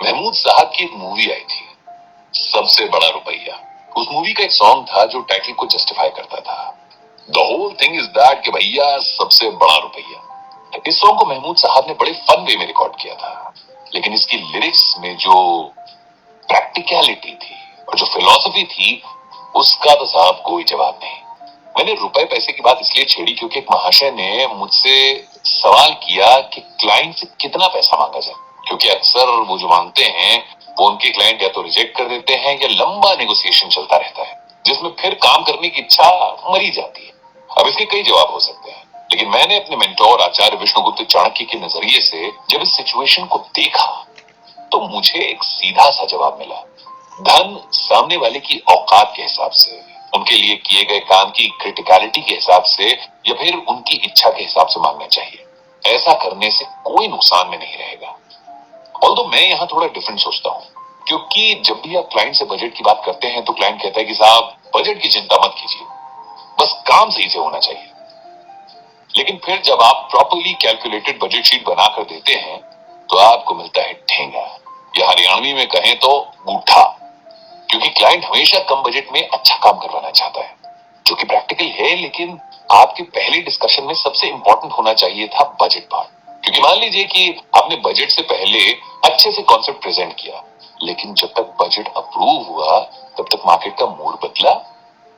महमूद साहब की एक मूवी आई थी, सबसे बड़ा रुपया। उस मूवी का एक सॉन्ग था जो टाइटल को जस्टिफाई करता था। The whole thing is that कि भैया सबसे बड़ा रुपया। इस सॉन्ग को महमूद साहब ने बड़े फन वे में रिकॉर्ड किया था, लेकिन इसकी लिरिक्स में जो प्रैक्टिकलिटी थी और जो फिलॉसफी थी, उसका तो साहब कोई जवाब नहीं। मैंने रुपए पैसे की बात इसलिए छेड़ी क्योंकि एक महाशय ने मुझसे सवाल किया कि क्लाइंट से कितना पैसा मांगा जाए, क्योंकि अक्सर वो जो मांगते हैं वो उनके क्लाइंट या तो रिजेक्ट कर देते हैं या लंबा नेगोशिएशन चलता रहता है, जिसमें फिर काम करने की इच्छा मरी जाती है। अब इसके कई जवाब हो सकते हैं, लेकिन मैंने अपने मेंटोर आचार्य विष्णुगुप्त चाणक्य के नजरिए से जब इस सिचुएशन को देखा तो मुझे एक सीधा सा जवाब मिला। धन सामने वाले की औकात के हिसाब से, उनके लिए किए गए काम की क्रिटिकलिटी के हिसाब से या फिर उनकी इच्छा के हिसाब से मांगना चाहिए। ऐसा करने से कोई नुकसान में नहीं रहेगा। ऑल्दो मैं यहाँ थोड़ा डिफरेंट सोचता हूँ, क्योंकि जब भी आप क्लाइंट से बजट की बात करते हैं तो क्लाइंट कहता है कि साहब बजट की चिंता मत कीजिए, बस काम सही से होना चाहिए। लेकिन फिर जब आप प्रॉपरली कैलकुलेटेड बजट शीट बनाकर देते हैं तो आपको मिलता है ठेंगा, या हरियाणवी में कहें तो गूठा। क्योंकि क्लाइंट हमेशा कम बजट में अच्छा काम करवाना चाहता है, जो कि प्रैक्टिकल है, लेकिन आपके पहले डिस्कशन में सबसे इंपॉर्टेंट होना चाहिए था बजट पार्ट। क्योंकि मान लीजिए कि आपने बजट से पहले अच्छे से कॉन्सेप्ट प्रेजेंट किया, लेकिन जब तक बजट अप्रूव हुआ तब तक मार्केट का मूड बदला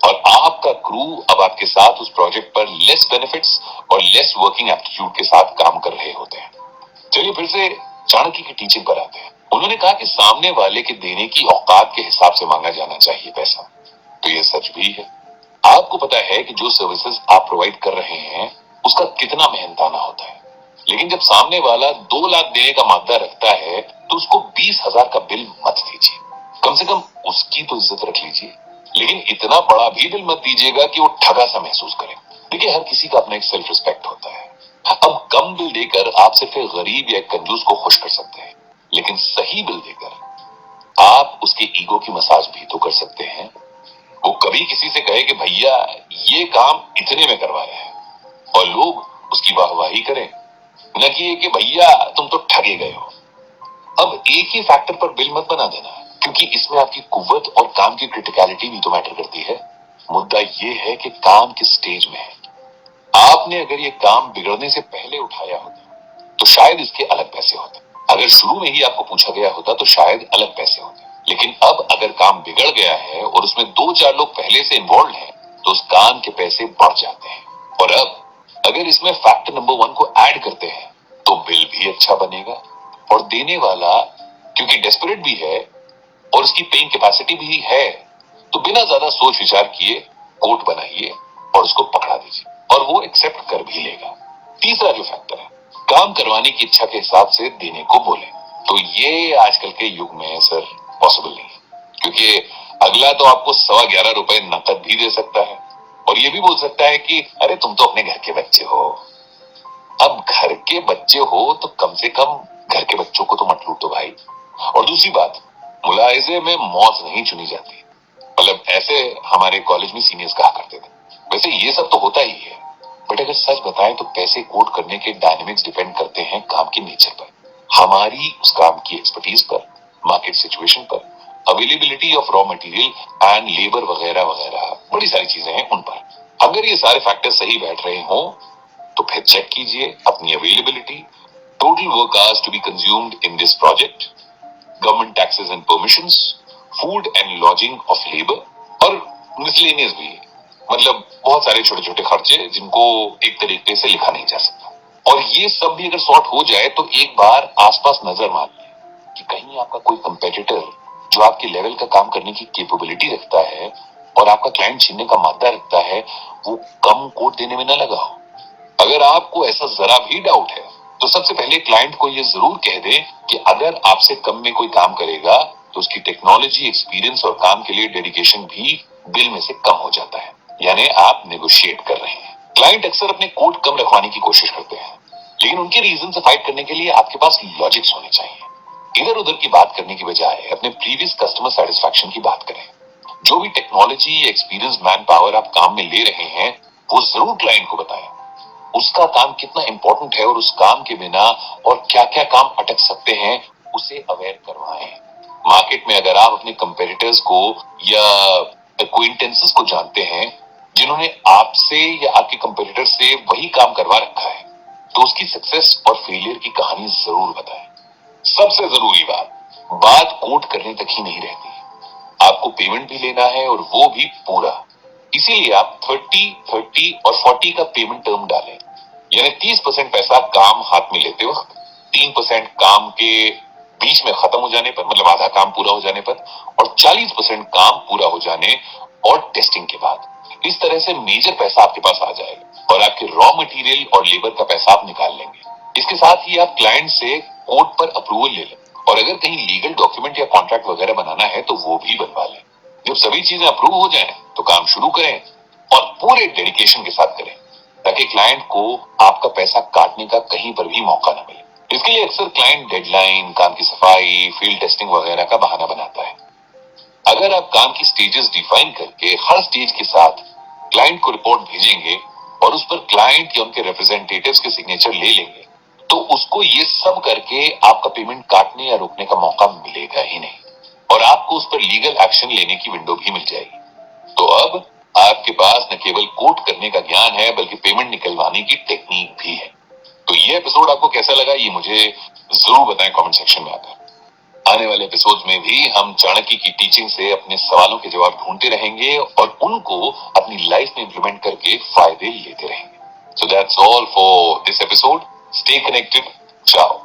और आपका क्रू अब आपके साथ उस प्रोजेक्ट पर लेस बेनिफिट्स और लेस वर्किंग एप्टीट्यूड के साथ काम कर रहे होते हैं। चलिए फिर से चाणक्य की टीचिंग पर आते हैं। उन्होंने कहा कि सामने वाले के देने की औकात के हिसाब से मांगा जाना चाहिए पैसा। तो ये सच भी है। आपको पता है कि जो सर्विसेज आप प्रोवाइड कर रहे हैं उसका कितना मेहनताना होता है, लेकिन जब सामने वाला 2 लाख देने का मादा रखता है तो उसको 20,000 का बिल मत दीजिए। कम से कम उसकी तो इज्जत रख लीजिए, लेकिन इतना बड़ा भी बिल मत दीजिएगा कि वो ठगा सा महसूस करे। देखिए, हर किसी का अपना एक सेल्फ रिस्पेक्ट होता है। अब कम बिल देकर आप सिर्फ एक गरीब या एक कंजूस को खुश कर सकते हैं, लेकिन सही बिल देकर आप उसके ईगो की मसाज भी तो कर सकते हैं। वो कभी किसी से कहे कि भैया ये काम इतने में करवाया है और लोग उसकी वाहवाही करें, न कि ये कि भैया तुम तो ठगे गए हो। अब एक ही फैक्टर पर बिल मत बना देना, क्योंकि इसमें आपकी कुव्वत और काम की क्रिटिकलिटी भी तो मैटर करती है। मुद्दा ये है कि काम किस स्टेज में है। आपने अगर ये काम बिगड़ने से पहले उठाया होता तो शायद इसके अलग पैसे होते। अगर शुरू में ही आपको पूछा गया होता तो शायद अलग पैसे होते। लेकिन अब अगर काम बिगड़ गया है और उसमें 2-4 लोग पहले से इन्वॉल्व हैं तो उस काम के पैसे बढ़ जाते हैं। और अब अगर इसमें फैक्टर नंबर 1 को ऐड करते हैं तो बिल भी अच्छा बनेगा और देने वाला क्योंकि डेस्परेट भी है और उसकी पेइंग कैपेसिटी भी है, तो बिना ज्यादा सोच विचार किए कोट बनाइए और उसको पकड़ा दीजिए और वो एक्सेप्ट कर भी लेगा। तीसरा जो फैक्टर है, काम करवाने की इच्छा के हिसाब से देने को बोले, तो ये आजकल के युग में सर पॉसिबल नहीं है, क्योंकि अगला तो आपको 11.25 रुपए नकद भी दे सकता है और ये भी बोल सकता है कि अरे तुम तो अपने घर के बच्चे हो। अब घर के बच्चे हो तो कम से कम घर के बच्चों को तो मत लूटो भाई। और दूसरी बात, मुलायजे में मौत नहीं चुनी जाती, मतलब ऐसे हमारे कॉलेज में सीनियर्स कहा करते थे। वैसे ये सब तो होता ही है, बट अगर सच बताएं तो पैसे कोट करने के डायनेमिक्स डिपेंड करते हैं काम की नेचर पर, हमारी उस काम की एक्सपर्टीज पर, मार्केट सिचुएशन पर, availability of raw material and labour वगैरह वगैरह, बड़ी सारी चीजें हैं उन पर। अगर ये सारे फैक्टर सही बैठ रहे हो तो फिर चेक कीजिए अपनी availability, total work hours to be consumed in this project, government taxes and permissions, food and lodging of labour और मिसलेनियस भी, मतलब बहुत सारे छोटे छोटे खर्चे जिनको एक तरीके से लिखा नहीं जा सकता। और ये सब भी अगर सॉर्ट हो जाए तो एक बार आसपास नजर मार लें कि कहीं आपका कोई कंपेटिटर जो आपके लेवल का काम करने की कैपेबिलिटी रखता है और आपका क्लाइंट छीनने का मादा रखता है, वो कम कोट देने में न लगा हो। अगर आपको ऐसा जरा भी डाउट है तो सबसे पहले क्लाइंट को ये जरूर कह दें कि अगर आपसे कम में कोई काम करेगा तो उसकी टेक्नोलॉजी, एक्सपीरियंस और काम के लिए डेडिकेशन भी बिल में से कम हो जाता है, यानी आप नेगोशिएट कर रहे हैं। क्लाइंट अक्सर अपने कोट कम रखवाने की कोशिश करते हैं, लेकिन उनके रीजन से फाइट करने के लिए आपके पास लॉजिक्स होने चाहिए। इधर उधर की बात करने की बजाय अपने प्रीवियस कस्टमर सेटिस्फैक्शन की बात करें। जो भी टेक्नोलॉजी, एक्सपीरियंस, मैन पावर आप काम में ले रहे हैं वो जरूर क्लाइंट को बताएं। उसका काम कितना इंपॉर्टेंट है और उस काम के बिना और क्या क्या काम अटक सकते हैं उसे अवेयर करवाएं। मार्केट में अगर आप अपने कंपेटिटर्स को या एक्विंटेंसेस को जानते हैं जिन्होंने आपसे या आपके कंपेटिटर से वही काम करवा रखा है, तो उसकी सक्सेस और फेलियर की कहानी जरूर बताएं। सबसे जरूरी बात कोट करने तक ही नहीं रहती, आपको पेमेंट भी लेना है और वो भी पूरा। इसीलिए आप 30, 30 और 40 का पेमेंट टर्म डालें, यानी 30% पैसा काम हाथ में लेते वक्त, 3% काम के बीच में खत्म हो जाने पर, मतलब आधा काम पूरा हो जाने पर, और 40% काम पूरा हो जाने और टेस्टिंग के बाद। इस तरह से मेजर पैसा आपके पास आ जाएगा और आपके रॉ मटेरियल और लेबर का पैसा आप निकाल लेंगे। इसके साथ ही आप क्लाइंट से कोर्ट पर अप्रूवल ले लें और अगर कहीं लीगल डॉक्यूमेंट या कॉन्ट्रैक्ट वगैरह बनाना है तो वो भी बनवा लें। जब सभी चीजें अप्रूव हो जाएं तो काम शुरू करें और पूरे डेडिकेशन के साथ करें ताकि क्लाइंट को आपका पैसा काटने का कहीं पर भी मौका ना मिले। इसके लिए अक्सर क्लाइंट डेडलाइन, काम की सफाई, फील्ड टेस्टिंग वगैरह का बहाना बनाता है। अगर आप काम की स्टेजेस डिफाइन करके हर स्टेज के साथ क्लाइंट को रिपोर्ट भेजेंगे और उस पर क्लाइंट या उनके रिप्रेजेंटेटिव्स के सिग्नेचर ले लेंगे तो उसको ये सब करके आपका पेमेंट काटने या रोकने का मौका मिलेगा ही नहीं और आपको उस पर लीगल एक्शन लेने की विंडो भी मिल जाएगी। तो अब आपके पास न केवल कोट करने का ज्ञान है बल्कि पेमेंट निकलवाने की टेक्निक भी है। तो ये एपिसोड आपको कैसा लगा ये मुझे जरूर बताएं कमेंट सेक्शन में आकर। आने वाले एपिसोड में भी हम चाणक्य की टीचिंग से अपने सवालों के जवाब ढूंढते रहेंगे और उनको अपनी लाइफ में इंप्लीमेंट करके फायदे लेते रहेंगे। So that's all for this episode. Stay connected. Ciao.